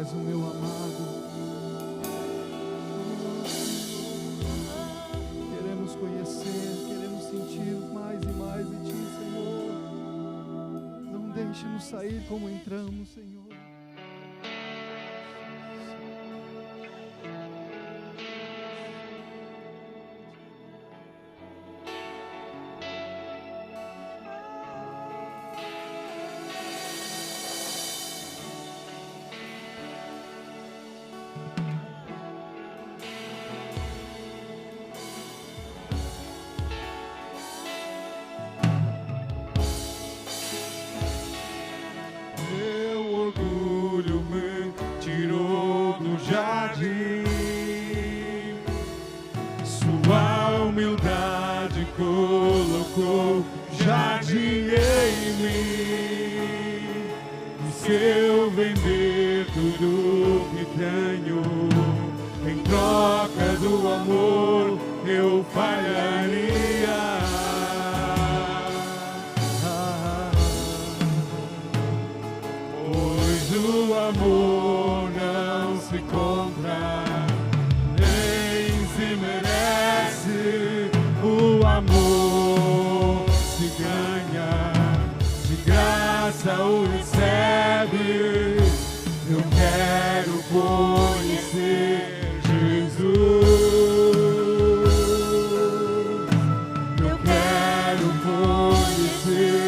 és o meu amado. Queremos conhecer, queremos sentir mais e mais de Ti, Senhor. Não deixe-nos sair como entramos, Senhor. Colocou jardim em mim. E se eu vender tudo que tenho em troca do amor, eu falharia. Pois o amor não se compra, nem se merece. O amor se ganha, de graça o recebe. Eu quero conhecer Jesus. Eu quero conhecer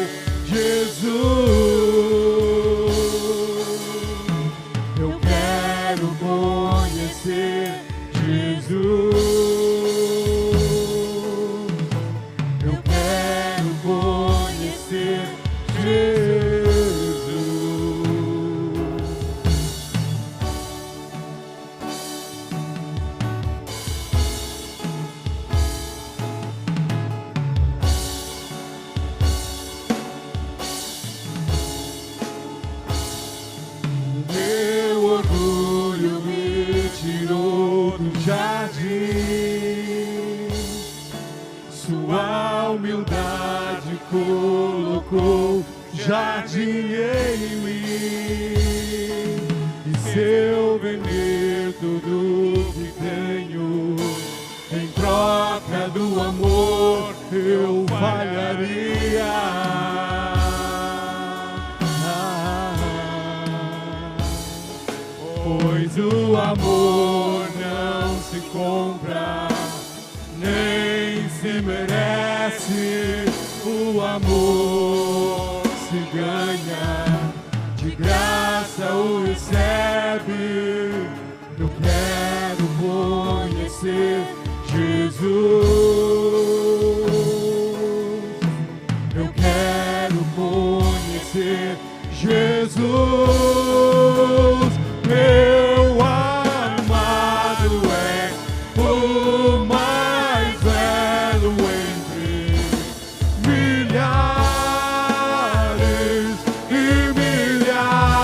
Jesus. Eu quero conhecer Jesus. Colocou jardim em mim. E se eu vender tudo que tenho em troca do amor, eu falharia. Pois o amor não se compra, nem se merece. O amor se ganha, de graça o recebe. Eu quero conhecer Jesus. Eu quero conhecer Jesus. Meu amado é o mais belo entre milhares e milhares.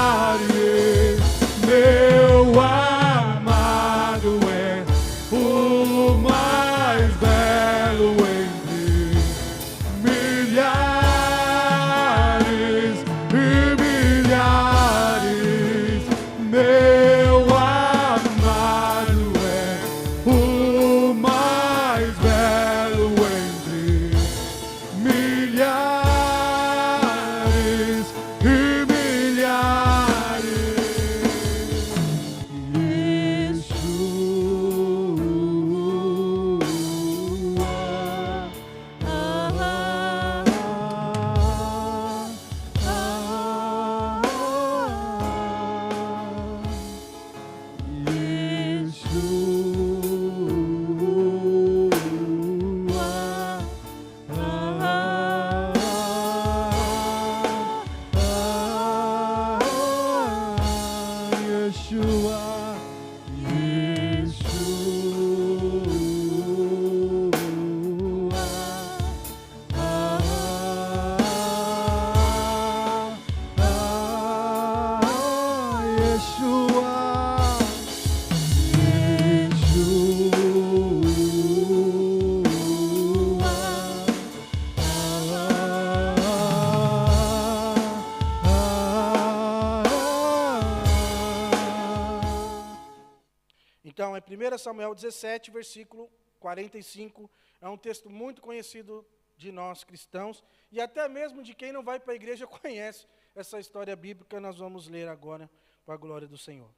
Meu amado é o mais belo entre milhares e milhares. Meu amado é o mais belo entre milhares e milhares. Então, é 1 Samuel 17, versículo 45, é um texto muito conhecido de nós cristãos, e até mesmo de quem não vai para a igreja conhece essa história bíblica. Nós vamos ler agora, para a glória do Senhor.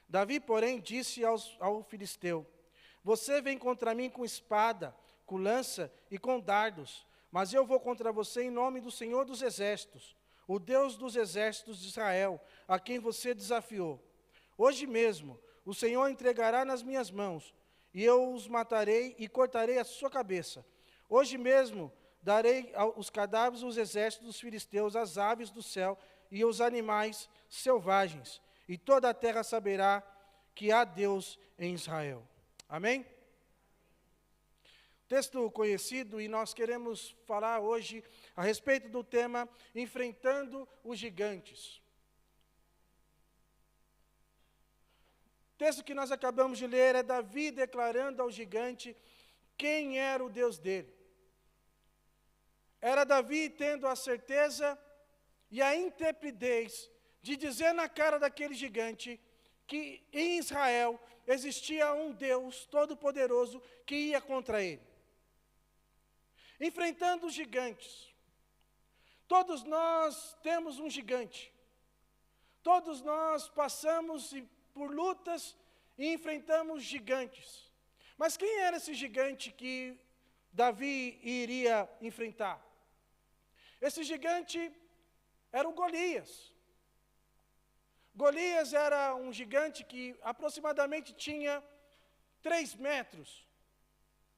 Davi, porém, disse ao filisteu: você vem contra mim com espada, com lança e com dardos, mas eu vou contra você em nome do Senhor dos Exércitos, o Deus dos exércitos de Israel, a quem você desafiou. Hoje mesmo o Senhor entregará nas minhas mãos, e eu os matarei e cortarei a sua cabeça. Hoje mesmo darei os cadáveres dos exércitos dos filisteus, as aves do céu e os animais selvagens, e toda a terra saberá que há Deus em Israel. Amém? Texto conhecido, e nós queremos falar hoje a respeito do tema Enfrentando os Gigantes. O texto que nós acabamos de ler é Davi declarando ao gigante quem era o Deus dele. Era Davi tendo a certeza e a intrepidez de dizer na cara daquele gigante que em Israel existia um Deus todo-poderoso que ia contra ele. Enfrentando os gigantes. Todos nós temos um gigante. Todos nós passamos por lutas e enfrentamos gigantes. Mas quem era esse gigante que Davi iria enfrentar? Esse gigante era o Golias. Golias era um gigante que aproximadamente tinha 3 metros.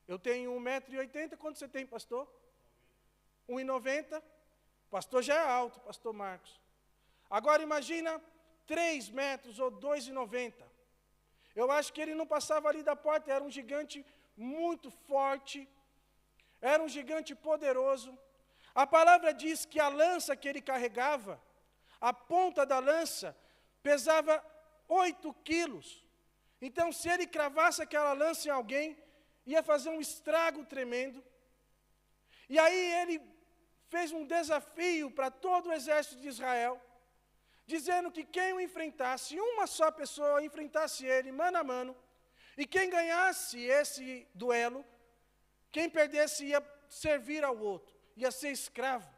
Eu tenho 1,80 m, quanto você tem, pastor? 1,90 m. Pastor já é alto, pastor Marcos. Agora imagina 3 metros ou 2,90 m. Eu acho que ele não passava ali da porta, era um gigante muito forte, era um gigante poderoso. A palavra diz que a lança que ele carregava, a ponta da lança, pesava 8 quilos. Então, se ele cravasse aquela lança em alguém, ia fazer um estrago tremendo. E aí ele fez um desafio para todo o exército de Israel, dizendo que quem o enfrentasse, uma só pessoa enfrentasse ele, mano a mano, e quem ganhasse esse duelo, quem perdesse ia servir ao outro, ia ser escravo.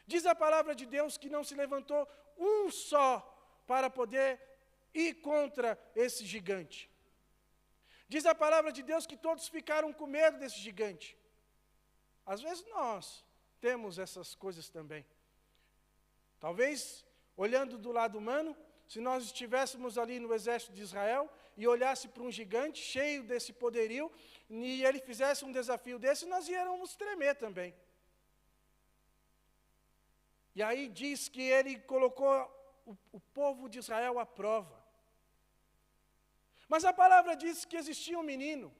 Diz a palavra de Deus que não se levantou um só para poder ir contra esse gigante. Diz a palavra de Deus que todos ficaram com medo desse gigante. Às vezes nós temos essas coisas também. Talvez, olhando do lado humano, se nós estivéssemos ali no exército de Israel e olhasse para um gigante cheio desse poderio, e ele fizesse um desafio desse, nós iríamos tremer também. E aí diz que ele colocou o povo de Israel à prova. Mas a palavra diz que existia um menino,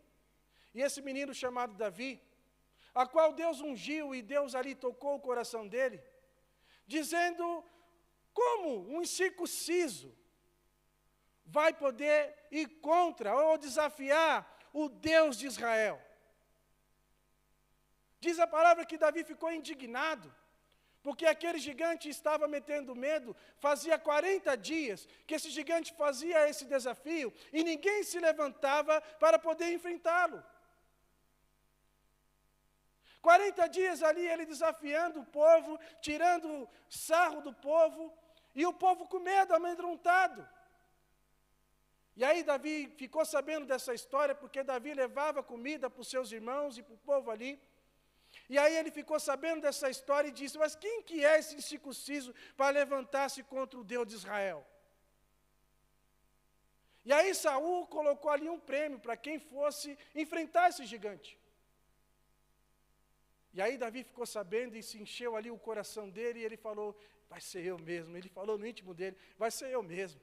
e esse menino chamado Davi, a qual Deus ungiu e Deus ali tocou o coração dele, dizendo: como um incircunciso vai poder ir contra ou desafiar o Deus de Israel? Diz a palavra que Davi ficou indignado, porque aquele gigante estava metendo medo. Fazia 40 dias que esse gigante fazia esse desafio e ninguém se levantava para poder enfrentá-lo. 40 dias ali ele desafiando o povo, tirando sarro do povo, e o povo com medo, amedrontado. E aí Davi ficou sabendo dessa história, porque Davi levava comida para os seus irmãos e para o povo ali. E aí ele ficou sabendo dessa história e disse: mas quem que é esse incircunciso para levantar-se contra o Deus de Israel? E aí Saul colocou ali um prêmio para quem fosse enfrentar esse gigante. E aí Davi ficou sabendo e se encheu ali o coração dele, e ele falou: vai ser eu mesmo. Ele falou no íntimo dele: vai ser eu mesmo.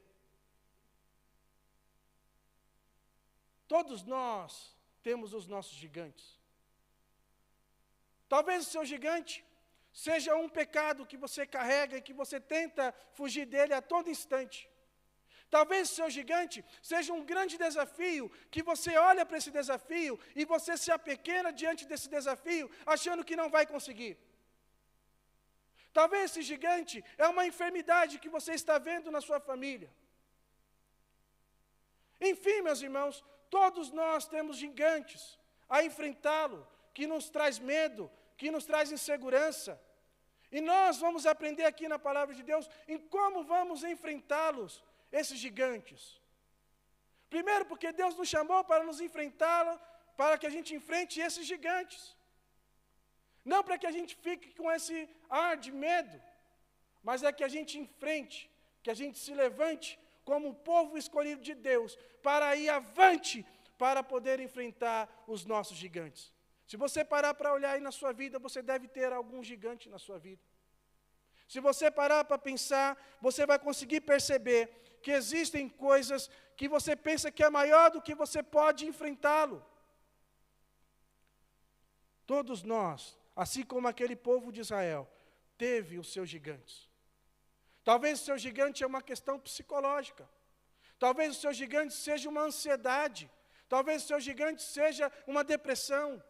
Todos nós temos os nossos gigantes. Talvez o seu gigante seja um pecado que você carrega e que você tenta fugir dele a todo instante. Talvez o seu gigante seja um grande desafio, que você olha para esse desafio e você se apequena diante desse desafio, achando que não vai conseguir. Talvez esse gigante é uma enfermidade que você está vendo na sua família. Enfim, meus irmãos, todos nós temos gigantes a enfrentá-lo, que nos traz medo, que nos traz insegurança. E nós vamos aprender aqui na palavra de Deus em como vamos enfrentá-los, esses gigantes. Primeiro, porque Deus nos chamou para nos enfrentá-lo, para que a gente enfrente esses gigantes. Não para que a gente fique com esse ar de medo, mas é que a gente enfrente, que a gente se levante como o povo escolhido de Deus, para ir avante, para poder enfrentar os nossos gigantes. Se você parar para olhar aí na sua vida, você deve ter algum gigante na sua vida. Se você parar para pensar, você vai conseguir perceber que existem coisas que você pensa que é maior do que você pode enfrentá-lo. Todos nós, assim como aquele povo de Israel, teve os seus gigantes. Talvez o seu gigante é uma questão psicológica. Talvez o seu gigante seja uma ansiedade. Talvez o seu gigante seja uma depressão.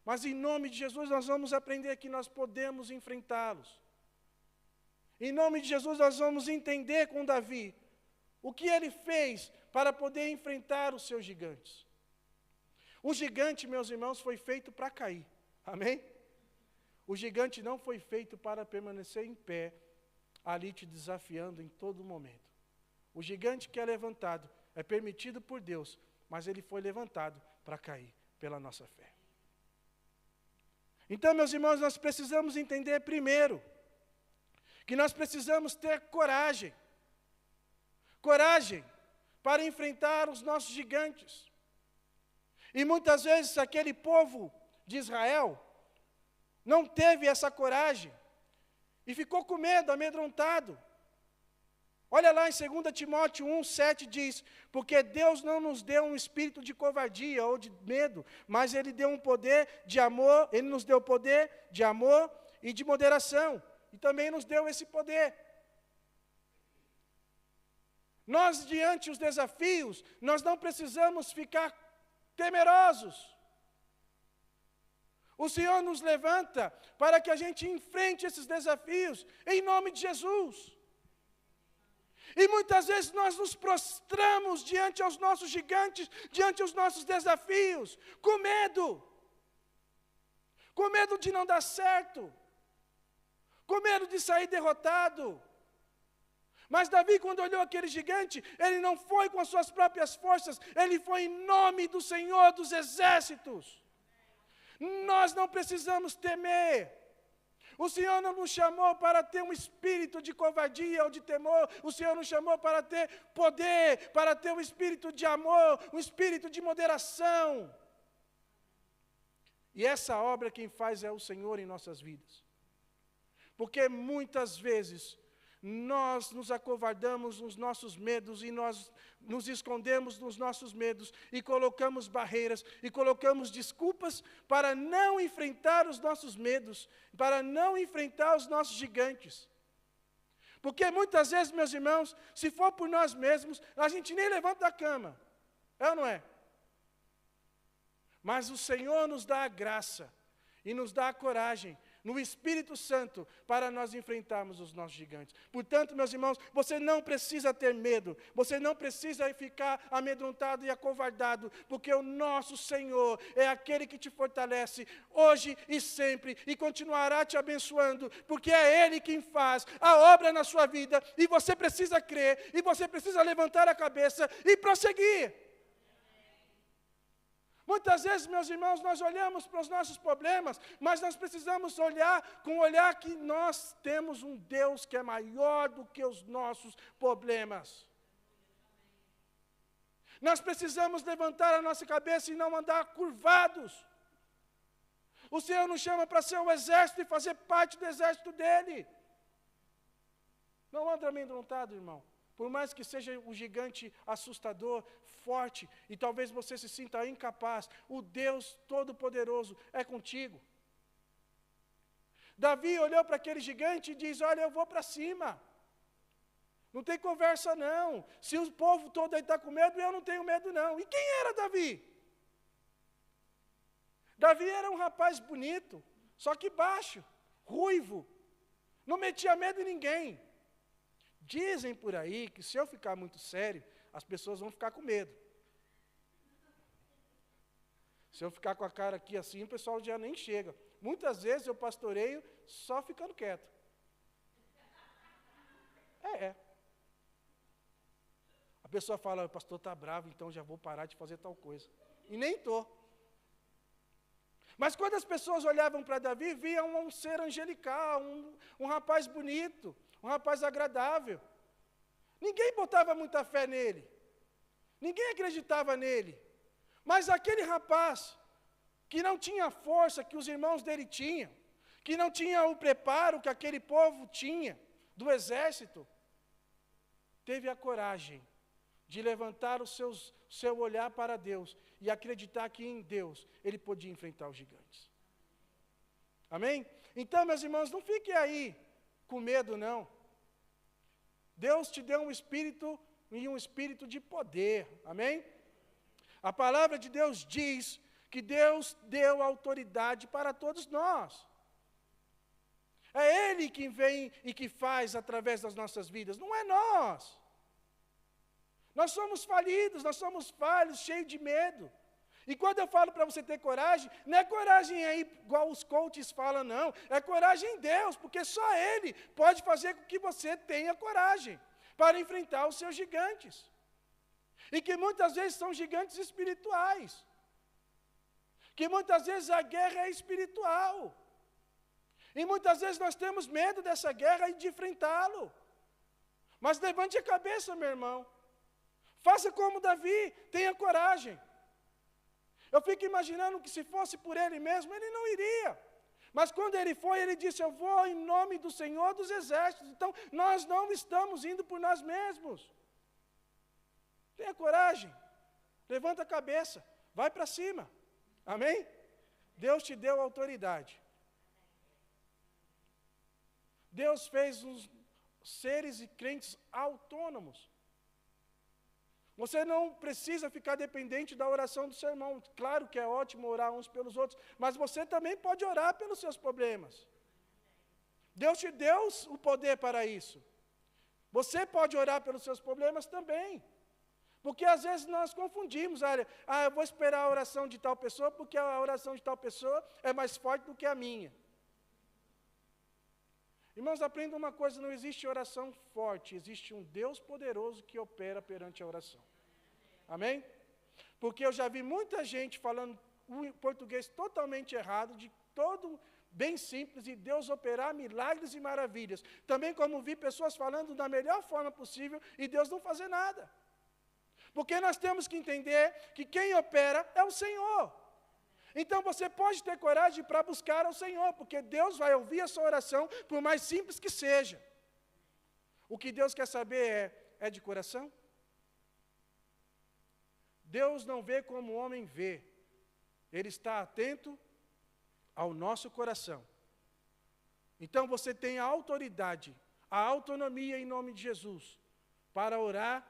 Mas em nome de Jesus nós vamos aprender que nós podemos enfrentá-los. Em nome de Jesus nós vamos entender com Davi o que ele fez para poder enfrentar os seus gigantes. O gigante, meus irmãos, foi feito para cair. Amém? O gigante não foi feito para permanecer em pé, ali te desafiando em todo momento. O gigante que é levantado é permitido por Deus, mas ele foi levantado para cair pela nossa fé. Então, meus irmãos, nós precisamos entender primeiro que nós precisamos ter coragem. Coragem para enfrentar os nossos gigantes. E muitas vezes aquele povo de Israel não teve essa coragem e ficou com medo, amedrontado. Olha lá em 2 Timóteo 1:7 diz, porque Deus não nos deu um espírito de covardia ou de medo, mas Ele deu um poder de amor, Ele nos deu poder de amor e de moderação, e também nos deu esse poder. Nós, diante os desafios, nós não precisamos ficar temerosos. O Senhor nos levanta para que a gente enfrente esses desafios, em nome de Jesus. E muitas vezes nós nos prostramos diante aos nossos gigantes, diante aos nossos desafios, com medo de não dar certo, com medo de sair derrotado. Mas Davi, quando olhou aquele gigante, ele não foi com as suas próprias forças, ele foi em nome do Senhor dos Exércitos. Nós não precisamos temer. O Senhor não nos chamou para ter um espírito de covardia ou de temor. O Senhor nos chamou para ter poder, para ter um espírito de amor, um espírito de moderação. E essa obra quem faz é o Senhor em nossas vidas. Porque muitas vezes nós nos acovardamos nos nossos medos e nós nos escondemos nos nossos medos e colocamos barreiras e colocamos desculpas para não enfrentar os nossos medos, para não enfrentar os nossos gigantes. Porque muitas vezes, meus irmãos, se for por nós mesmos, a gente nem levanta da cama. É ou não é? Mas o Senhor nos dá a graça e nos dá a coragem no Espírito Santo, para nós enfrentarmos os nossos gigantes. Portanto, meus irmãos, você não precisa ter medo, você não precisa ficar amedrontado e acovardado, porque o nosso Senhor é aquele que te fortalece hoje e sempre, e continuará te abençoando, porque é Ele quem faz a obra na sua vida, e você precisa crer, e você precisa levantar a cabeça e prosseguir. Muitas vezes, meus irmãos, nós olhamos para os nossos problemas, mas nós precisamos olhar com o olhar que nós temos um Deus que é maior do que os nossos problemas. Nós precisamos levantar a nossa cabeça e não andar curvados. O Senhor nos chama para ser um exército e fazer parte do exército dEle. Não anda amedrontado, irmão. Por mais que seja um gigante assustador, forte, e talvez você se sinta incapaz, o Deus Todo-Poderoso é contigo. Davi olhou para aquele gigante e diz, olha, eu vou para cima. Não tem conversa não. Se o povo todo aí está com medo, eu não tenho medo não. E quem era Davi? Davi era um rapaz bonito, só que baixo, ruivo. Não metia medo em ninguém. Dizem por aí que se eu ficar muito sério, as pessoas vão ficar com medo. Se eu ficar com a cara aqui assim, o pessoal já nem chega. Muitas vezes eu pastoreio só ficando quieto. A pessoa fala, o pastor está bravo, então já vou parar de fazer tal coisa. E nem estou. Mas quando as pessoas olhavam para Davi, viam um ser angelical, um rapaz bonito, um rapaz agradável. Ninguém botava muita fé nele. Ninguém acreditava nele. Mas aquele rapaz, que não tinha a força que os irmãos dele tinham, que não tinha o preparo que aquele povo tinha, do exército, teve a coragem de levantar o seu olhar para Deus e acreditar que em Deus ele podia enfrentar os gigantes. Amém? Então, meus irmãos, não fiquem aí com medo, não. Deus te deu um espírito e um espírito de poder. Amém? A palavra de Deus diz que Deus deu autoridade para todos nós. É Ele que vem e que faz através das nossas vidas, não é nós. Nós somos falidos, nós somos falhos, cheios de medo. E quando eu falo para você ter coragem, não é coragem aí igual os coaches falam, não. É coragem em Deus, porque só Ele pode fazer com que você tenha coragem para enfrentar os seus gigantes. E que muitas vezes são gigantes espirituais. Que muitas vezes a guerra é espiritual. E muitas vezes nós temos medo dessa guerra e de enfrentá-lo. Mas levante a cabeça, meu irmão. Faça como Davi, tenha coragem. Eu fico imaginando que se fosse por ele mesmo, ele não iria. Mas quando ele foi, ele disse, eu vou em nome do Senhor dos Exércitos. Então, nós não estamos indo por nós mesmos. Tenha coragem. Levanta a cabeça. Vai para cima. Amém? Deus te deu autoridade. Deus fez os seres e crentes autônomos. Você não precisa ficar dependente da oração do seu irmão. Claro que é ótimo orar uns pelos outros, mas você também pode orar pelos seus problemas. Deus te deu o poder para isso. Você pode orar pelos seus problemas também. Porque às vezes nós confundimos, olha, eu vou esperar a oração de tal pessoa, porque a oração de tal pessoa é mais forte do que a minha. Irmãos, aprendam uma coisa, não existe oração forte, existe um Deus poderoso que opera perante a oração. Amém? Porque eu já vi muita gente falando um português totalmente errado, de todo bem simples, e Deus operar milagres e maravilhas. Também como vi pessoas falando da melhor forma possível, e Deus não fazer nada. Porque nós temos que entender que quem opera é o Senhor. Então você pode ter coragem para buscar ao Senhor, porque Deus vai ouvir a sua oração, por mais simples que seja. O que Deus quer saber é de coração? Deus não vê como o homem vê. Ele está atento ao nosso coração. Então você tem a autoridade, a autonomia em nome de Jesus, para orar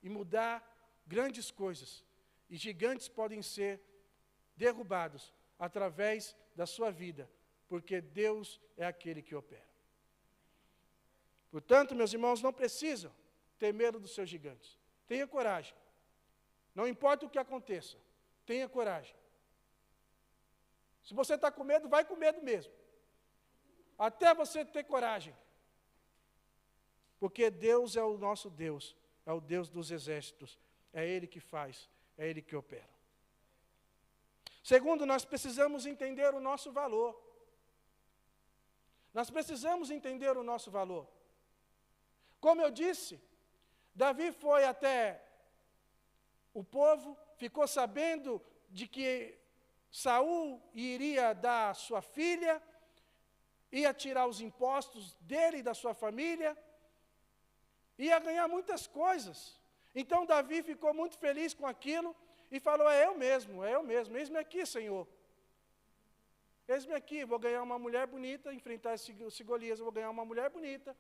e mudar grandes coisas. E gigantes podem ser derrubados através da sua vida, porque Deus é aquele que opera. Portanto, meus irmãos, não precisam ter medo dos seus gigantes. Tenha coragem. Não importa o que aconteça, tenha coragem. Se você está com medo, vai com medo mesmo. Até você ter coragem. Porque Deus é o nosso Deus, é o Deus dos exércitos. É Ele que faz, é Ele que opera. Segundo, nós precisamos entender o nosso valor. Nós precisamos entender o nosso valor. Como eu disse, Davi foi até o povo, ficou sabendo de que Saul iria dar sua filha, ia tirar os impostos dele e da sua família, ia ganhar muitas coisas. Então Davi ficou muito feliz com aquilo, e falou, é eu mesmo, eis-me aqui, Senhor. Eis-me aqui, vou ganhar uma mulher bonita, enfrentar esse Golias, eu vou ganhar uma mulher bonita,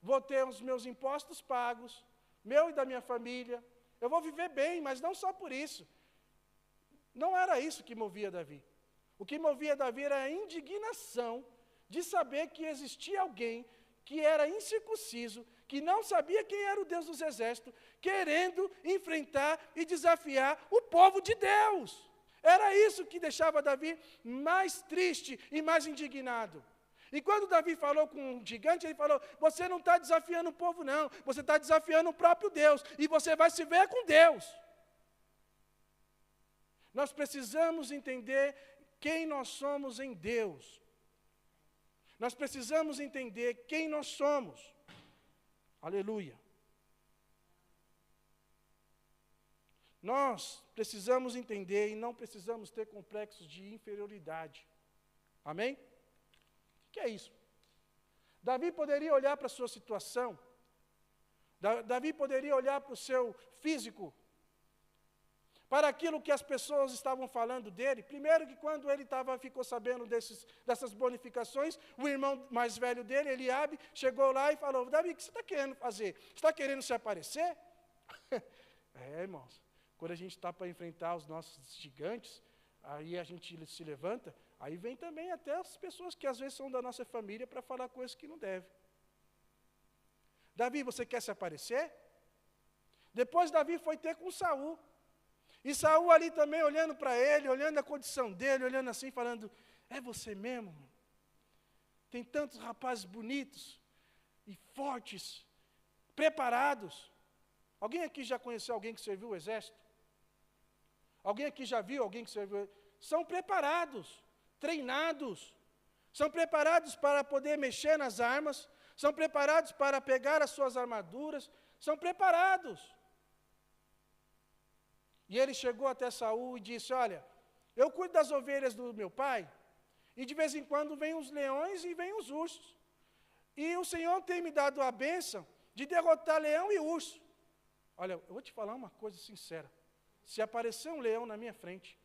vou ter os meus impostos pagos, meu e da minha família, eu vou viver bem, mas não só por isso. Não era isso que movia Davi. O que movia Davi era a indignação de saber que existia alguém que era incircunciso, que não sabia quem era o Deus dos exércitos, querendo enfrentar e desafiar o povo de Deus. Era isso que deixava Davi mais triste e mais indignado. E quando Davi falou com o gigante, ele falou, você não está desafiando o povo não, você está desafiando o próprio Deus, e você vai se ver com Deus. Nós precisamos entender quem nós somos em Deus. Nós precisamos entender quem nós somos. Aleluia. Nós precisamos entender e não precisamos ter complexos de inferioridade. Amém? O que é isso? Davi poderia olhar para a sua situação, Davi poderia olhar para o seu físico, para aquilo que as pessoas estavam falando dele. Primeiro que quando ele ficou sabendo dessas bonificações, o irmão mais velho dele, Eliabe, chegou lá e falou, Davi, o que você está querendo fazer? Você está querendo se aparecer? Irmãos, quando a gente está para enfrentar os nossos gigantes, aí a gente se levanta, aí vem também até as pessoas que às vezes são da nossa família para falar coisas que não devem. Davi, você quer se aparecer? Depois Davi foi ter com Saul. E Saul ali também olhando para ele, olhando a condição dele, olhando assim, falando, é você mesmo? Tem tantos rapazes bonitos e fortes, preparados. Alguém aqui já conheceu alguém que serviu o exército? Alguém aqui já viu alguém que serviu? São preparados, treinados, são preparados para poder mexer nas armas, são preparados para pegar as suas armaduras, são preparados. E ele chegou até Saul e disse, olha, eu cuido das ovelhas do meu pai, e de vez em quando vêm os leões e vêm os ursos. E o Senhor tem me dado a bênção de derrotar leão e urso. Olha, eu vou te falar uma coisa sincera. Se aparecer um leão na minha frente,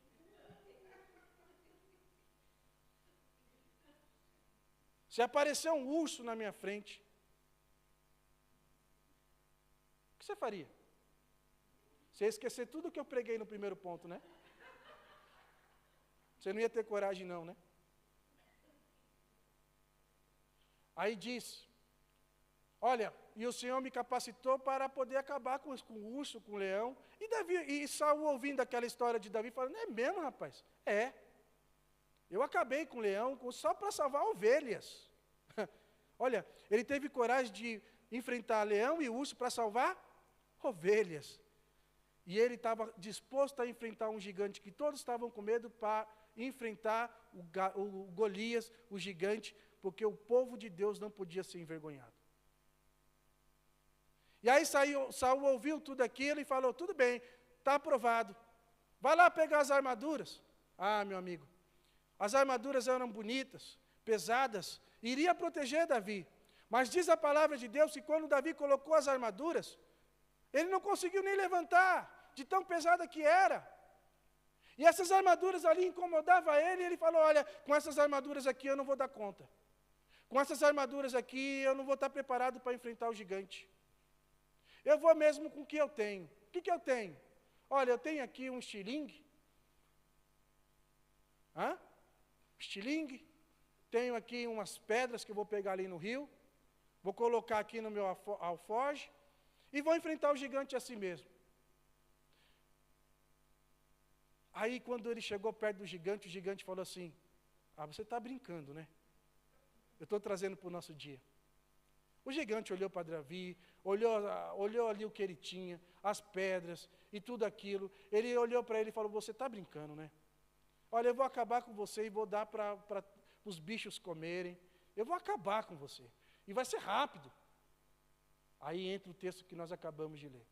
se aparecer um urso na minha frente, o que você faria? Você ia esquecer tudo que eu preguei no primeiro ponto, né? Você não ia ter coragem não, né? Aí diz, olha, e o Senhor me capacitou para poder acabar com o urso, com o leão. E Saul ouvindo aquela história de Davi, falando, é mesmo, rapaz? É. Eu acabei com o leão só para salvar ovelhas. Olha, ele teve coragem de enfrentar leão e urso para salvar ovelhas. E ele estava disposto a enfrentar um gigante que todos estavam com medo para enfrentar o Golias, o gigante, porque o povo de Deus não podia ser envergonhado. E aí Saul ouviu tudo aquilo e falou, tudo bem, está aprovado. Vai lá pegar as armaduras. Ah, meu amigo, as armaduras eram bonitas, pesadas, iria proteger Davi. Mas diz a palavra de Deus que quando Davi colocou as armaduras, ele não conseguiu nem levantar, de tão pesada que era. E essas armaduras ali incomodavam ele, e ele falou, olha, com essas armaduras aqui eu não vou dar conta. Com essas armaduras aqui eu não vou estar preparado para enfrentar o gigante. Eu vou mesmo com o que eu tenho. O que eu tenho? Olha, eu tenho aqui um estilingue. Estilingue. Tenho aqui umas pedras que eu vou pegar ali no rio. Vou colocar aqui no meu alforje. E vou enfrentar o gigante assim mesmo. Aí, quando ele chegou perto do gigante, o gigante falou assim, você está brincando, né? Eu estou trazendo para o nosso dia. O gigante olhou para Davi, olhou ali o que ele tinha, as pedras e tudo aquilo. Ele olhou para ele e falou, você está brincando, né? Olha, eu vou acabar com você e vou dar para os bichos comerem. Eu vou acabar com você. E vai ser rápido. Aí entra o texto que nós acabamos de ler.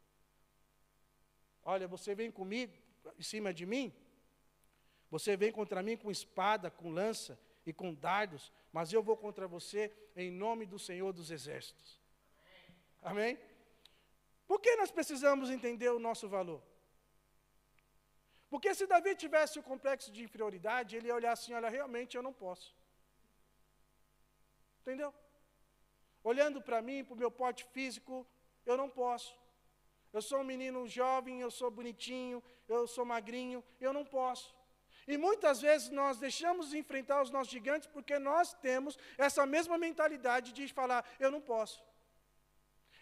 Olha, você vem comigo, em cima de mim, você vem contra mim com espada, com lança e com dardos, mas eu vou contra você em nome do Senhor dos Exércitos. Amém? Por que nós precisamos entender o nosso valor? Porque se Davi tivesse o complexo de inferioridade, ele ia olhar assim, olha, realmente eu não posso. Entendeu? Olhando para mim, para o meu porte físico, eu não posso. Eu sou um menino jovem, eu sou bonitinho, eu sou magrinho, eu não posso. E muitas vezes nós deixamos de enfrentar os nossos gigantes porque nós temos essa mesma mentalidade de falar, eu não posso.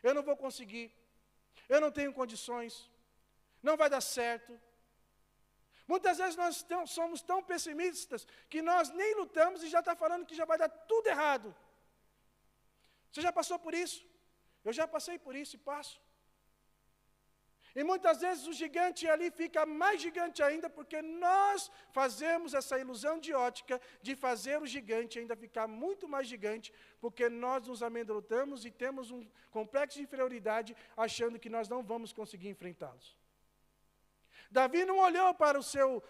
eu não vou conseguir, eu não tenho condições, não vai dar certo. Muitas vezes nós somos tão pessimistas que nós nem lutamos e já está falando que já vai dar tudo errado. Você já passou por isso? Eu já passei por isso e passo. E muitas vezes o gigante ali fica mais gigante ainda, porque nós fazemos essa ilusão de ótica de fazer o gigante ainda ficar muito mais gigante, porque nós nos amedrontamos e temos um complexo de inferioridade, achando que nós não vamos conseguir enfrentá-los. Davi não olhou para o seu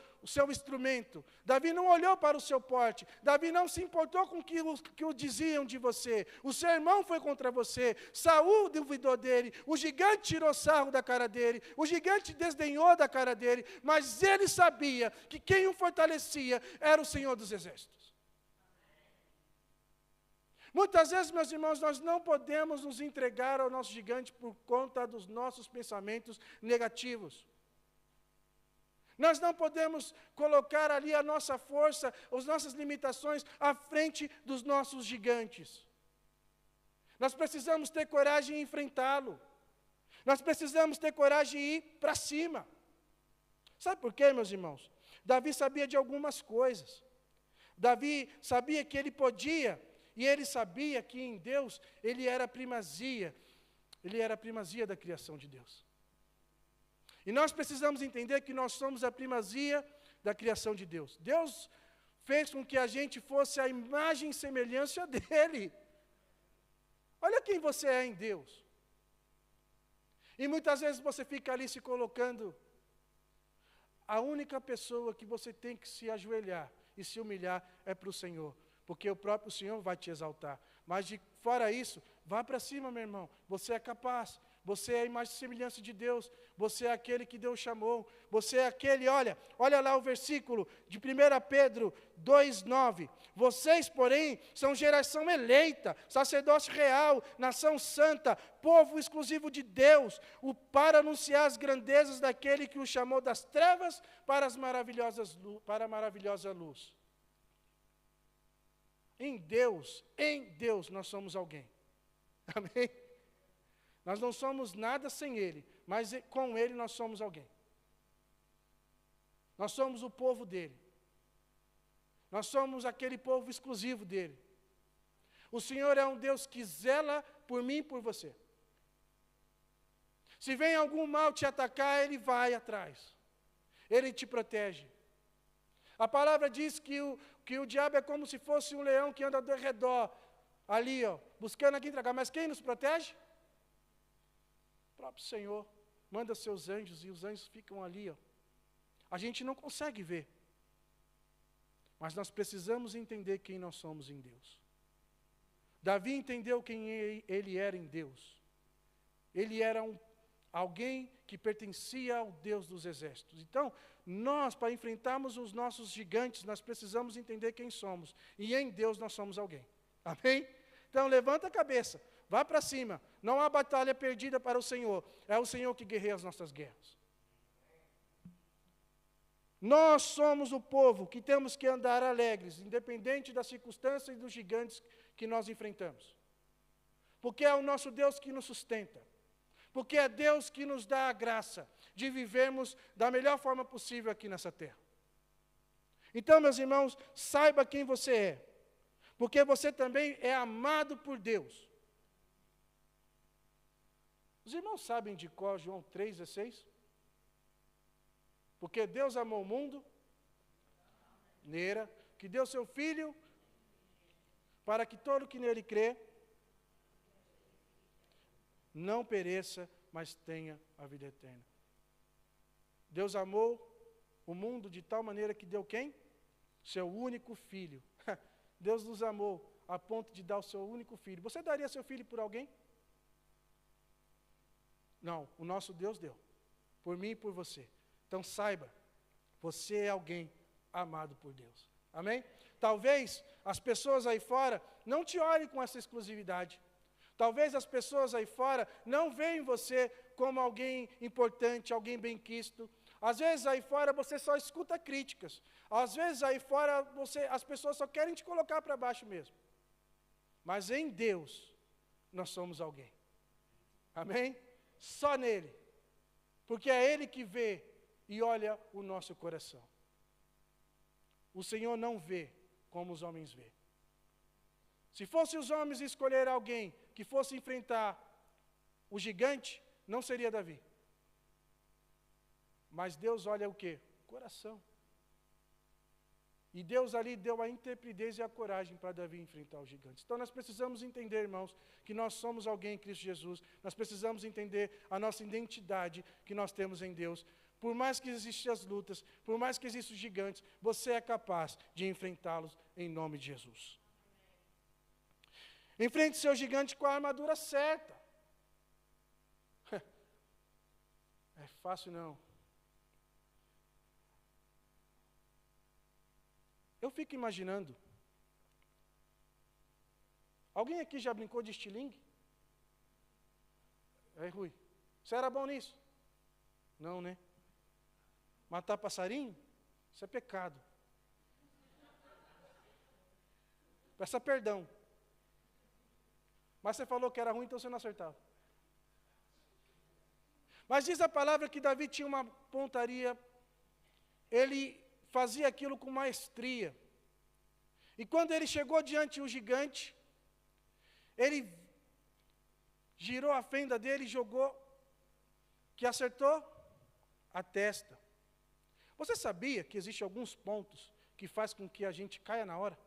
instrumento, Davi não olhou para o seu porte, Davi não se importou com o que o diziam de você, o seu irmão foi contra você, Saul duvidou dele, o gigante tirou sarro da cara dele, o gigante desdenhou da cara dele, mas ele sabia que quem o fortalecia era o Senhor dos Exércitos. Muitas vezes, meus irmãos, nós não podemos nos entregar ao nosso gigante por conta dos nossos pensamentos negativos. Nós não podemos colocar ali a nossa força, as nossas limitações à frente dos nossos gigantes. Nós precisamos ter coragem de enfrentá-lo. Nós precisamos ter coragem de ir para cima. Sabe por quê, meus irmãos? Davi sabia de algumas coisas. Davi sabia que ele podia, e ele sabia que em Deus ele era a primazia da criação de Deus. E nós precisamos entender que nós somos a primazia da criação de Deus. Deus fez com que a gente fosse a imagem e semelhança dEle. Olha quem você é em Deus. E muitas vezes você fica ali se colocando. A única pessoa que você tem que se ajoelhar e se humilhar é para o Senhor. Porque o próprio Senhor vai te exaltar. Mas fora isso, vá para cima, meu irmão. Você é capaz. Você é a imagem e semelhança de Deus. Você é aquele que Deus chamou. Você é aquele, olha lá o versículo de 1 Pedro 2,9. Vocês, porém, são geração eleita, sacerdócio real, nação santa, povo exclusivo de Deus, para anunciar as grandezas daquele que o chamou das trevas para a maravilhosa luz. Em Deus nós somos alguém. Amém? Nós não somos nada sem Ele, mas com Ele nós somos alguém. Nós somos o povo dEle. Nós somos aquele povo exclusivo dEle. O Senhor é um Deus que zela por mim e por você. Se vem algum mal te atacar, Ele vai atrás. Ele te protege. A palavra diz que o diabo é como se fosse um leão que anda ao redor, ali, buscando a quem tragar. Mas quem nos protege? O próprio Senhor manda seus anjos e os anjos ficam ali. A gente não consegue ver. Mas nós precisamos entender quem nós somos em Deus. Davi entendeu quem ele era em Deus. Ele era alguém que pertencia ao Deus dos exércitos. Então, nós, para enfrentarmos os nossos gigantes, nós precisamos entender quem somos. E em Deus nós somos alguém. Amém? Então, levanta a cabeça. Vá para cima. Não há batalha perdida para o Senhor. É o Senhor que guerreia as nossas guerras. Nós somos o povo que temos que andar alegres, independente das circunstâncias e dos gigantes que nós enfrentamos. Porque é o nosso Deus que nos sustenta. Porque é Deus que nos dá a graça de vivermos da melhor forma possível aqui nessa terra. Então, meus irmãos, saiba quem você é. Porque você também é amado por Deus. Os irmãos sabem de cor João 3,16? Porque Deus amou o mundo, que deu seu Filho, para que todo que nele crê, não pereça, mas tenha a vida eterna. Deus amou o mundo de tal maneira que deu quem? Seu único Filho. Deus nos amou a ponto de dar o seu único Filho. Você daria seu filho por alguém? Não, o nosso Deus deu. Por mim e por você. Então saiba, você é alguém amado por Deus. Amém? Talvez as pessoas aí fora não te olhem com essa exclusividade. Talvez as pessoas aí fora não veem você como alguém importante, alguém bem-quisto. Às vezes aí fora você só escuta críticas. Às vezes aí fora as pessoas só querem te colocar para baixo mesmo. Mas em Deus nós somos alguém. Amém? Só nele. Porque é Ele que vê e olha o nosso coração. O Senhor não vê como os homens vê. Se fossem os homens escolher alguém que fosse enfrentar o gigante, não seria Davi. Mas Deus olha o quê? O coração. E Deus ali deu a intrepidez e a coragem para Davi enfrentar os gigantes. Então nós precisamos entender, irmãos, que nós somos alguém em Cristo Jesus. Nós precisamos entender a nossa identidade que nós temos em Deus. Por mais que existam as lutas, por mais que existam os gigantes, você é capaz de enfrentá-los em nome de Jesus. Enfrente seu gigante com a armadura certa. É fácil não. Eu fico imaginando. Alguém aqui já brincou de estilingue? Rui, você era bom nisso? Não, né? Matar passarinho? Isso é pecado. Peça perdão. Mas você falou que era ruim, então você não acertava. Mas diz a palavra que Davi tinha uma pontaria, ele fazia aquilo com maestria. E quando ele chegou diante do gigante, ele girou a fenda dele e jogou, que acertou a testa. Você sabia que existem alguns pontos que faz com que a gente caia na hora?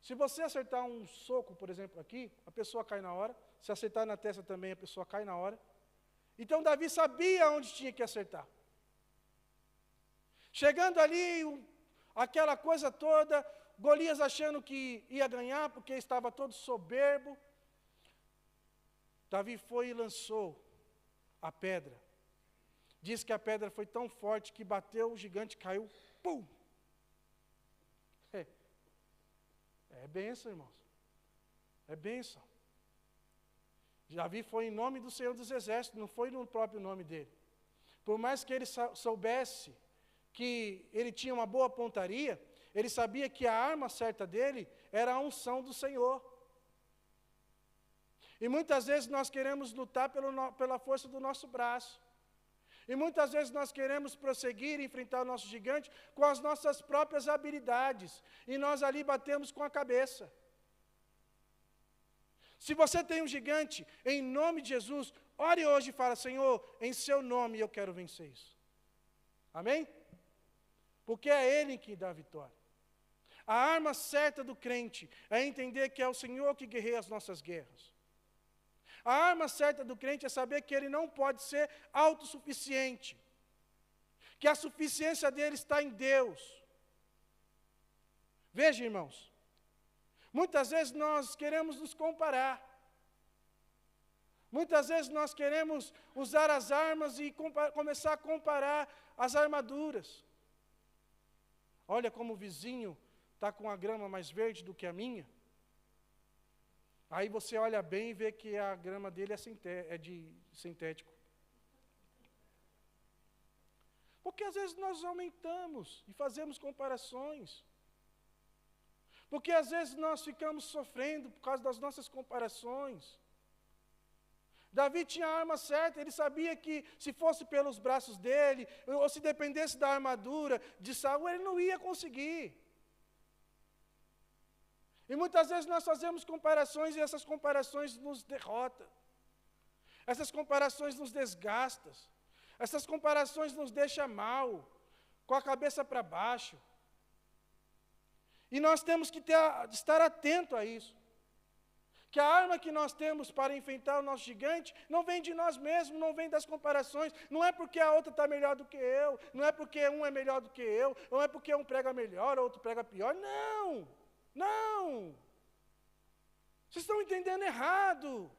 Se você acertar um soco, por exemplo, aqui, a pessoa cai na hora. Se acertar na testa também, a pessoa cai na hora. Então, Davi sabia onde tinha que acertar. Chegando ali, aquela coisa toda, Golias achando que ia ganhar, porque estava todo soberbo. Davi foi e lançou a pedra. Diz que a pedra foi tão forte que bateu, o gigante caiu, pum! É bênção, irmãos. É bênção. Davi foi em nome do Senhor dos Exércitos, não foi no próprio nome dele. Por mais que ele soubesse que ele tinha uma boa pontaria, ele sabia que a arma certa dele era a unção do Senhor. E muitas vezes nós queremos lutar pela força do nosso braço. E muitas vezes nós queremos prosseguir e enfrentar o nosso gigante com as nossas próprias habilidades. E nós ali batemos com a cabeça. Se você tem um gigante, em nome de Jesus, ore hoje e fala, Senhor, em seu nome eu quero vencer isso. Amém? Porque é Ele que dá a vitória. A arma certa do crente é entender que é o Senhor que guerreia as nossas guerras. A arma certa do crente é saber que ele não pode ser autossuficiente. Que a suficiência dele está em Deus. Veja, irmãos. Muitas vezes nós queremos nos comparar. Muitas vezes nós queremos usar as armas e começar a comparar as armaduras. Olha como o vizinho está com a grama mais verde do que a minha. Aí você olha bem e vê que a grama dele é de sintético. Porque às vezes nós aumentamos e fazemos comparações. Porque às vezes nós ficamos sofrendo por causa das nossas comparações. Davi tinha a arma certa, ele sabia que se fosse pelos braços dele, ou se dependesse da armadura de Saul, ele não ia conseguir. E muitas vezes nós fazemos comparações e essas comparações nos derrotam. Essas comparações nos desgastam. Essas comparações nos deixam mal, com a cabeça para baixo. E nós temos que estar atento a isso. Que a arma que nós temos para enfrentar o nosso gigante não vem de nós mesmos, não vem das comparações. Não é porque a outra está melhor do que eu, não é porque um é melhor do que eu, não é porque um prega melhor, outro prega pior. Não! Não! Vocês estão entendendo errado.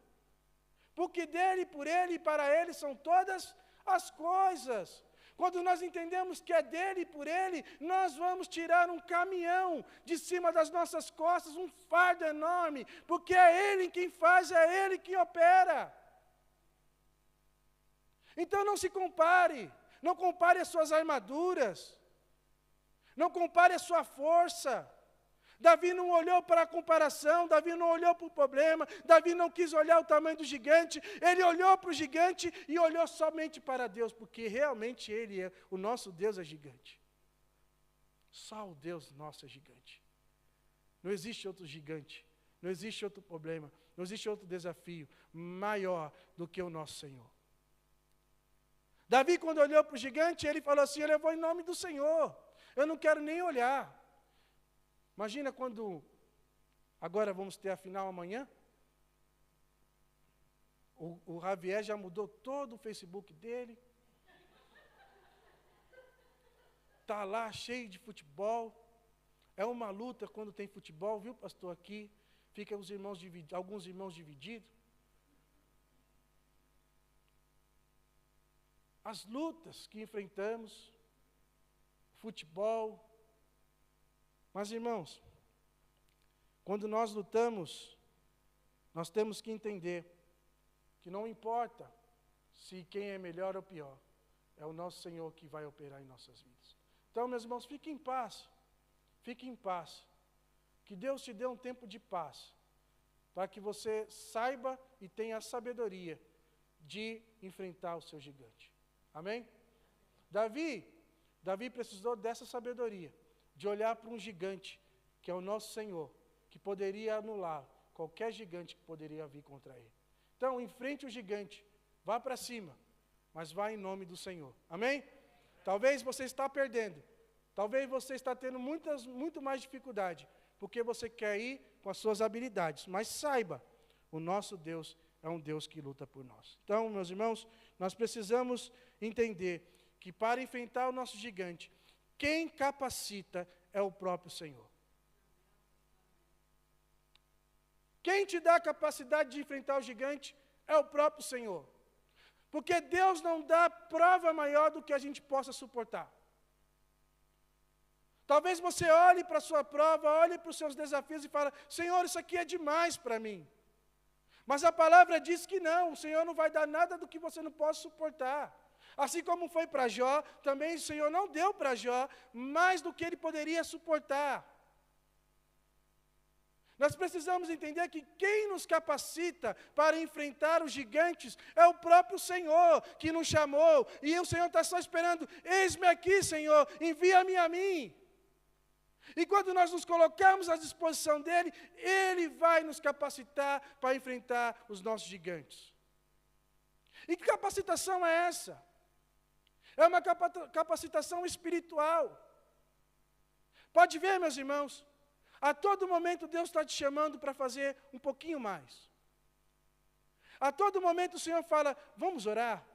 Porque dele, por ele e para ele são todas as coisas. Quando nós entendemos que é dele e por ele, nós vamos tirar um caminhão de cima das nossas costas, um fardo enorme, porque é ele quem faz, é ele quem opera. Então não se compare, não compare as suas armaduras, não compare a sua força. Davi não olhou para a comparação, Davi não olhou para o problema, Davi não quis olhar o tamanho do gigante, ele olhou para o gigante e olhou somente para Deus, porque realmente o nosso Deus é gigante. Só o Deus nosso é gigante. Não existe outro gigante, não existe outro problema, não existe outro desafio maior do que o nosso Senhor. Davi, quando olhou para o gigante, ele falou assim: eu vou em nome do Senhor, eu não quero nem olhar. Imagina quando, agora vamos ter a final amanhã, o Javier já mudou todo o Facebook dele, está lá cheio de futebol, é uma luta quando tem futebol, viu, pastor, aqui, fica alguns irmãos divididos. As lutas que enfrentamos, futebol. Mas, irmãos, quando nós lutamos, nós temos que entender que não importa se quem é melhor ou pior, é o nosso Senhor que vai operar em nossas vidas. Então, meus irmãos, fiquem em paz, fiquem em paz. Que Deus te dê um tempo de paz, para que você saiba e tenha a sabedoria de enfrentar o seu gigante. Amém? Davi precisou dessa sabedoria, de olhar para um gigante, que é o nosso Senhor, que poderia anular qualquer gigante que poderia vir contra ele. Então, enfrente o gigante, vá para cima, mas vá em nome do Senhor. Amém? Talvez você está perdendo, talvez você está tendo muito mais dificuldade, porque você quer ir com as suas habilidades, mas saiba, o nosso Deus é um Deus que luta por nós. Então, meus irmãos, nós precisamos entender que para enfrentar o nosso gigante, quem capacita é o próprio Senhor. Quem te dá a capacidade de enfrentar o gigante é o próprio Senhor. Porque Deus não dá prova maior do que a gente possa suportar. Talvez você olhe para a sua prova, olhe para os seus desafios e fale: Senhor, isso aqui é demais para mim. Mas a palavra diz que não, o Senhor não vai dar nada do que você não possa suportar. Assim como foi para Jó, também o Senhor não deu para Jó mais do que ele poderia suportar. Nós precisamos entender que quem nos capacita para enfrentar os gigantes é o próprio Senhor, que nos chamou, e o Senhor está só esperando: eis-me aqui, Senhor, envia-me a mim. E quando nós nos colocamos à disposição dEle, Ele vai nos capacitar para enfrentar os nossos gigantes. E que capacitação é essa? É uma capacitação espiritual. Pode ver, meus irmãos, a todo momento Deus está te chamando para fazer um pouquinho mais. A todo momento o Senhor fala: vamos orar.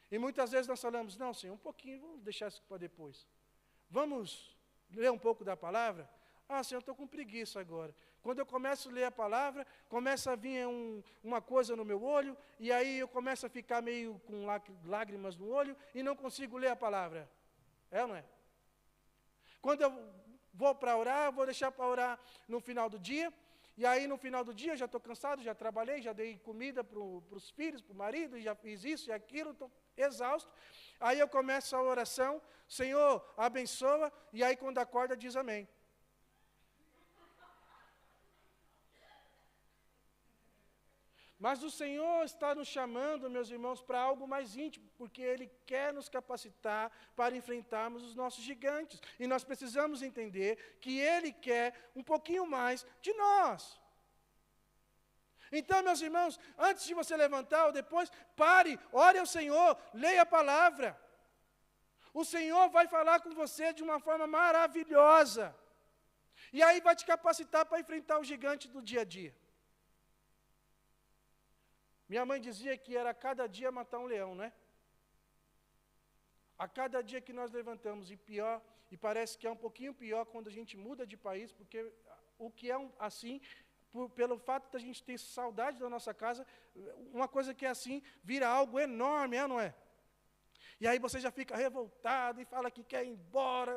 E muitas vezes nós falamos: não, Senhor, um pouquinho, vamos deixar isso para depois. Vamos ler um pouco da palavra? Ah, Senhor, eu estou com preguiça agora. Quando eu começo a ler a palavra, começa a vir uma coisa no meu olho, e aí eu começo a ficar meio com lágrimas no olho, e não consigo ler a palavra. É ou não é? Quando eu vou para orar, eu vou deixar para orar no final do dia, e aí no final do dia eu já estou cansado, já trabalhei, já dei comida para os filhos, para o marido, já fiz isso e aquilo, estou exausto. Aí eu começo a oração: Senhor, abençoa, e aí quando acorda diz amém. Mas o Senhor está nos chamando, meus irmãos, para algo mais íntimo, porque Ele quer nos capacitar para enfrentarmos os nossos gigantes. E nós precisamos entender que Ele quer um pouquinho mais de nós. Então, meus irmãos, antes de você levantar ou depois, pare, ore ao Senhor, leia a palavra. O Senhor vai falar com você de uma forma maravilhosa. E aí vai te capacitar para enfrentar o gigante do dia a dia. Minha mãe dizia que era a cada dia matar um leão, né? A cada dia que nós levantamos, e parece que é um pouquinho pior quando a gente muda de país, porque o que é assim, pelo fato de a gente ter saudade da nossa casa, uma coisa que é assim, vira algo enorme, não é? E aí você já fica revoltado e fala que quer ir embora,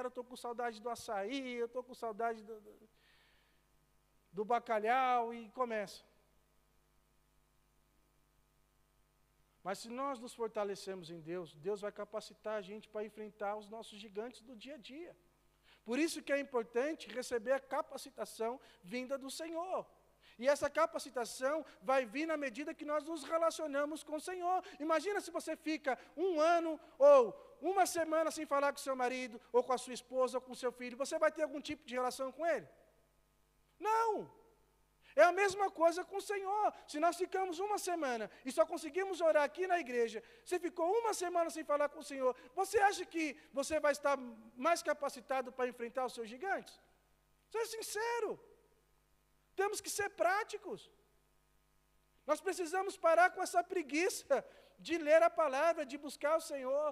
estou com saudade do açaí, eu estou com saudade do bacalhau, e começa. Mas se nós nos fortalecemos em Deus, Deus vai capacitar a gente para enfrentar os nossos gigantes do dia a dia. Por isso que é importante receber a capacitação vinda do Senhor. E essa capacitação vai vir na medida que nós nos relacionamos com o Senhor. Imagina se você fica 1 ano ou 1 semana sem falar com seu marido, ou com a sua esposa, ou com o seu filho. Você vai ter algum tipo de relação com ele? Não! É a mesma coisa com o Senhor. Se nós ficamos 1 semana e só conseguimos orar aqui na igreja, você ficou 1 semana sem falar com o Senhor, você acha que você vai estar mais capacitado para enfrentar os seus gigantes? Seja sincero. Temos que ser práticos. Nós precisamos parar com essa preguiça de ler a palavra, de buscar o Senhor.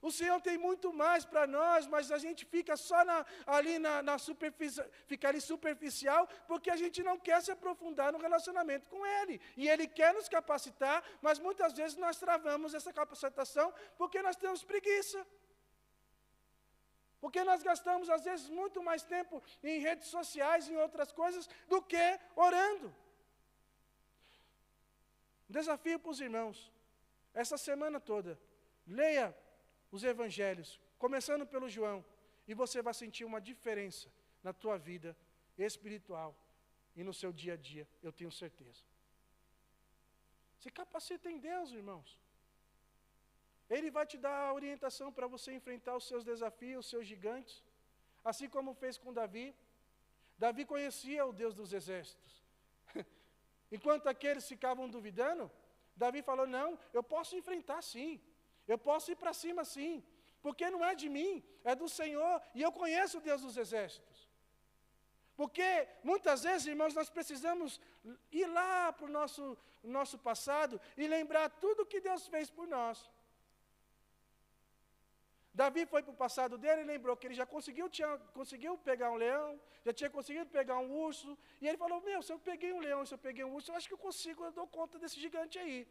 O Senhor tem muito mais para nós, mas a gente fica só fica ali superficial, porque a gente não quer se aprofundar no relacionamento com Ele. E Ele quer nos capacitar, mas muitas vezes nós travamos essa capacitação porque nós temos preguiça. Porque nós gastamos, às vezes, muito mais tempo em redes sociais, em outras coisas, do que orando. Desafio para os irmãos, essa semana toda, leia os evangelhos, começando pelo João, e você vai sentir uma diferença na tua vida espiritual e no seu dia a dia, eu tenho certeza. Se capacita em Deus, irmãos. Ele vai te dar a orientação para você enfrentar os seus desafios, os seus gigantes, assim como fez com Davi. Davi conhecia o Deus dos exércitos. Enquanto aqueles ficavam duvidando, Davi falou, não, eu posso enfrentar sim. Eu posso ir para cima sim, porque não é de mim, é do Senhor, e eu conheço o Deus dos exércitos. Porque muitas vezes, irmãos, nós precisamos ir lá para o nosso passado e lembrar tudo que Deus fez por nós. Davi foi para o passado dele e lembrou que ele já conseguiu pegar um leão, já tinha conseguido pegar um urso, e ele falou, se eu peguei um leão, se eu peguei um urso, eu acho que eu dou conta desse gigante aí.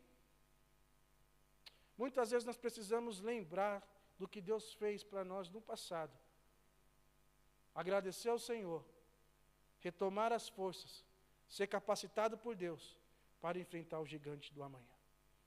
Muitas vezes nós precisamos lembrar do que Deus fez para nós no passado. Agradecer ao Senhor, retomar as forças, ser capacitado por Deus para enfrentar o gigante do amanhã.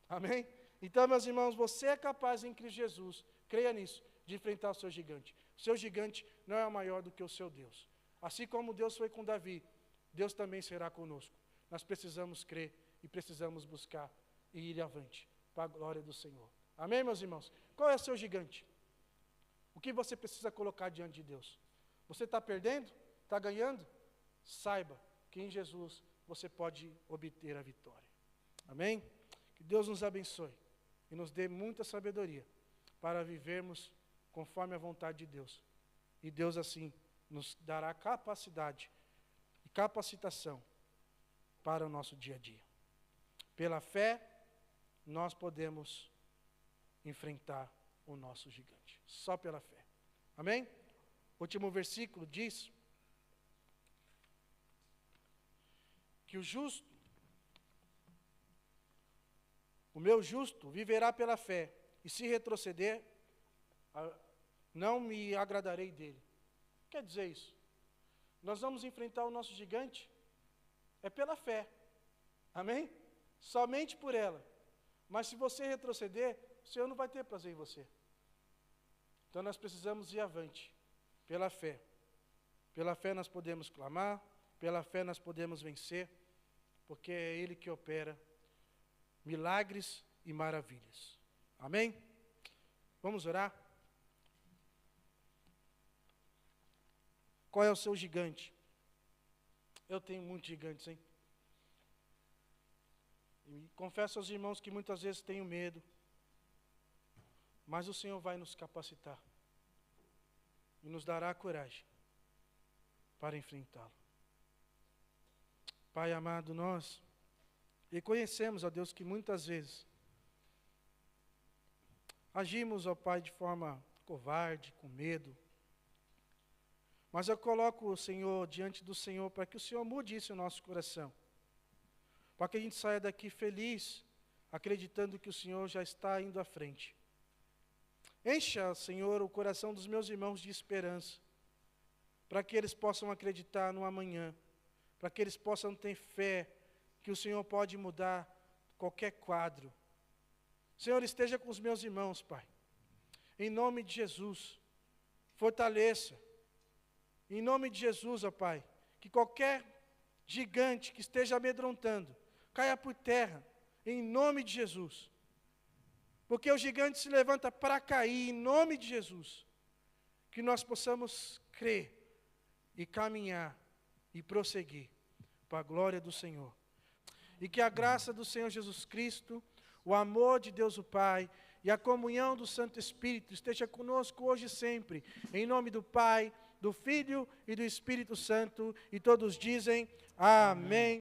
Amém? Então, meus irmãos, você é capaz em Cristo Jesus, creia nisso, de enfrentar o seu gigante. O seu gigante não é maior do que o seu Deus. Assim como Deus foi com Davi, Deus também será conosco. Nós precisamos crer e precisamos buscar e ir avante, para a glória do Senhor. Amém, meus irmãos? Qual é o seu gigante? O que você precisa colocar diante de Deus? Você está perdendo? Está ganhando? Saiba que em Jesus você pode obter a vitória. Amém? Que Deus nos abençoe e nos dê muita sabedoria para vivermos conforme a vontade de Deus. E Deus assim nos dará capacidade e capacitação para o nosso dia a dia. Pela fé, nós podemos enfrentar o nosso gigante. Só pela fé. Amém? Último versículo diz que o meu justo viverá pela fé, e se retroceder, não me agradarei dele. O que quer dizer isso? Nós vamos enfrentar o nosso gigante, é pela fé. Amém? Somente por ela. Mas se você retroceder, o Senhor não vai ter prazer em você. Então nós precisamos ir avante, pela fé. Pela fé nós podemos clamar, pela fé nós podemos vencer, porque é Ele que opera milagres e maravilhas. Amém? Vamos orar? Qual é o seu gigante? Eu tenho muitos gigantes, hein? E confesso aos irmãos que muitas vezes tenho medo, mas o Senhor vai nos capacitar e nos dará a coragem para enfrentá-lo. Pai amado, nós reconhecemos, ó Deus, que muitas vezes agimos, ó Pai, de forma covarde, com medo, mas eu coloco o Senhor diante do Senhor para que o Senhor mude isso no nosso coração, para que a gente saia daqui feliz, acreditando que o Senhor já está indo à frente. Encha, Senhor, o coração dos meus irmãos de esperança, para que eles possam acreditar no amanhã, para que eles possam ter fé que o Senhor pode mudar qualquer quadro. Senhor, esteja com os meus irmãos, Pai, em nome de Jesus. fortaleça. Em nome de Jesus, ó Pai, que qualquer gigante que esteja amedrontando, caia por terra, em nome de Jesus. Porque o gigante se levanta para cair, em nome de Jesus. Que nós possamos crer e caminhar e prosseguir para a glória do Senhor. E que a graça do Senhor Jesus Cristo, o amor de Deus o Pai e a comunhão do Santo Espírito esteja conosco hoje e sempre. Em nome do Pai, do Filho e do Espírito Santo. E todos dizem amém.